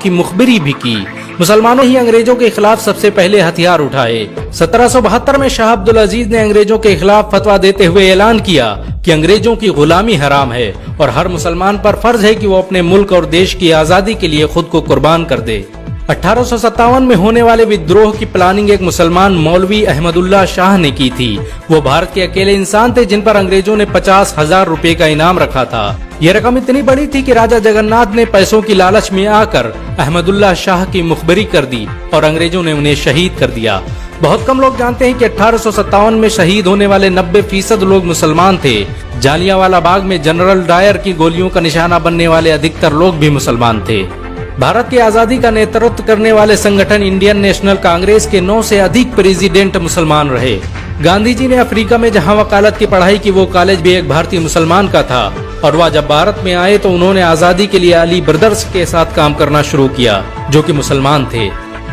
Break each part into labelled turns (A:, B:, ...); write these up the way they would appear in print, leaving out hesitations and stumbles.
A: की मुखबिरी भी की। मुसलमानों ही अंग्रेजों के खिलाफ सबसे पहले हथियार उठाए। 1772 में शाह अब्दुल अजीज ने अंग्रेजों के खिलाफ फतवा देते हुए ऐलान किया कि अंग्रेजों की गुलामी हराम है और हर मुसलमान पर फर्ज है कि वो अपने मुल्क और देश की आजादी के लिए खुद को कुर्बान कर दे। 1857 में होने वाले विद्रोह की प्लानिंग एक मुसलमान मौलवी अहमदुल्लाह शाह ने की थी। वो भारत के अकेले इंसान थे जिन पर अंग्रेजों ने 50,000 रुपए का इनाम रखा था। यह रकम इतनी बड़ी थी कि राजा जगन्नाथ ने पैसों की लालच में आकर अहमदुल्लाह शाह की मुखबिरी कर दी और अंग्रेजों ने उन्हें शहीद कर दिया। बहुत कम लोग जानते हैं कि 1857 में शहीद होने वाले 90% लोग मुसलमान थे। जालियांवाला बाग में जनरल डायर की गोलियों का निशाना बनने वाले अधिकतर लोग भी मुसलमान थे। भारत की आजादी का नेतृत्व करने वाले संगठन इंडियन नेशनल कांग्रेस के 9 से अधिक प्रेसिडेंट मुसलमान रहे। गांधी जी ने अफ्रीका में जहां वकालत की पढ़ाई की, वो कॉलेज भी एक भारतीय मुसलमान का था और वह जब भारत में आए तो उन्होंने आजादी के लिए अली ब्रदर्स के साथ काम करना शुरू किया जो कि मुसलमान थे।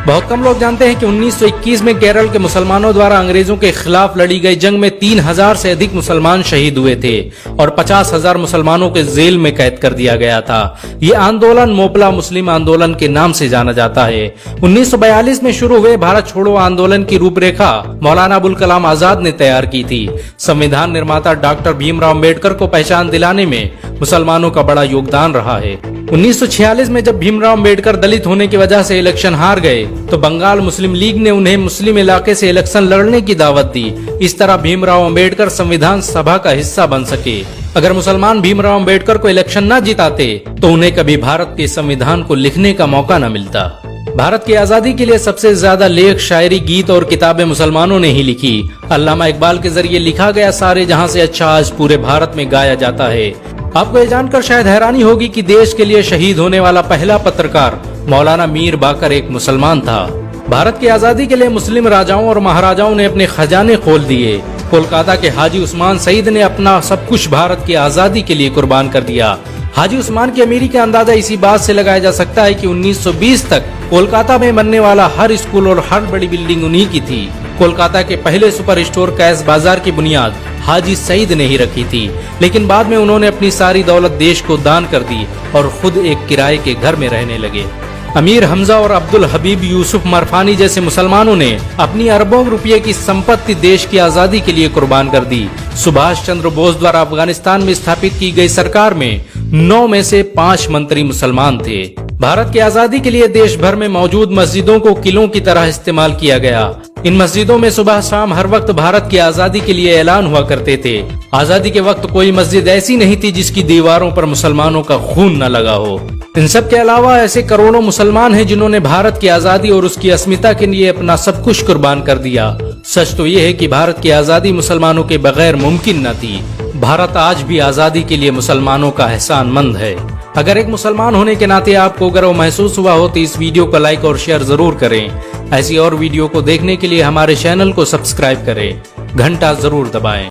A: बहुत कम लोग जानते हैं कि 1921 में केरल के मुसलमानों द्वारा अंग्रेजों के खिलाफ लड़ी गई जंग में 3000 से अधिक मुसलमान शहीद हुए थे और 50,000 मुसलमानों के जेल में कैद कर दिया गया था। ये आंदोलन मोपला मुस्लिम आंदोलन के नाम से जाना जाता है। 1942 में शुरू हुए भारत छोड़ो आंदोलन की रूपरेखा मौलाना अबुल कलाम आजाद ने तैयार की थी। संविधान निर्माता डॉक्टर भीमराव अम्बेडकर को पहचान दिलाने में मुसलमानों का बड़ा योगदान रहा है। 1946 में जब भीमराव अम्बेडकर दलित होने की वजह से इलेक्शन हार गए तो बंगाल मुस्लिम लीग ने उन्हें मुस्लिम इलाके से इलेक्शन लड़ने की दावत दी। इस तरह भीमराव अम्बेडकर संविधान सभा का हिस्सा बन सके। अगर मुसलमान भीमराव अम्बेडकर को इलेक्शन न जिताते तो उन्हें कभी भारत के संविधान को लिखने का मौका न मिलता। भारत की आजादी के लिए सबसे ज्यादा लेख, शायरी, गीत और किताबें मुसलमानों ने ही लिखी। अल्लामा इकबाल के जरिए लिखा गया सारे जहां से अच्छा आज पूरे भारत में गाया जाता है। आपको ये जानकर शायद हैरानी होगी कि देश के लिए शहीद होने वाला पहला पत्रकार मौलाना मीर बाकर एक मुसलमान था। भारत की आजादी के लिए मुस्लिम राजाओं और महाराजाओं ने अपने खजाने खोल दिए। कोलकाता के हाजी उस्मान सईद ने अपना सब कुछ भारत की आजादी के लिए कुर्बान कर दिया। हाजी उस्मान की अमीरी का अंदाजा इसी बात से लगाया जा सकता है कि 1920 तक कोलकाता में बनने वाला हर स्कूल और हर बड़ी बिल्डिंग उन्हीं की थी। कोलकाता के पहले सुपर स्टोर कैश बाजार की बुनियाद हाजी सईद ने ही रखी थी, लेकिन बाद में उन्होंने अपनी सारी दौलत देश को दान कर दी और खुद एक किराए के घर में रहने लगे। अमीर हमजा और अब्दुल हबीब यूसुफ मरफानी जैसे मुसलमानों ने अपनी अरबों रुपये की संपत्ति देश की आजादी के लिए कुर्बान कर दी। सुभाष चंद्र बोस द्वारा अफगानिस्तान में स्थापित की गई सरकार में 9 में से 5 मंत्री मुसलमान थे। भारत की आजादी के लिए देश भर में मौजूद मस्जिदों को किलों की तरह इस्तेमाल किया गया। इन मस्जिदों में सुबह शाम हर वक्त भारत की आजादी के लिए ऐलान हुआ करते थे। आजादी के वक्त कोई मस्जिद ऐसी नहीं थी जिसकी दीवारों पर मुसलमानों का खून न लगा हो। इन सब के अलावा ऐसे करोड़ों मुसलमान हैं जिन्होंने भारत की आजादी और उसकी अस्मिता के लिए अपना सब कुछ कुर्बान कर दिया। सच तो ये है कि भारत की आजादी मुसलमानों के बगैर मुमकिन न थी। भारत आज भी आजादी के लिए मुसलमानों का एहसानमंद है। अगर एक मुसलमान होने के नाते आपको गर्व महसूस हुआ हो तो इस वीडियो को लाइक और शेयर जरूर करें। ऐसी और वीडियो को देखने के लिए हमारे चैनल को सब्सक्राइब करें, घंटा जरूर दबाएं।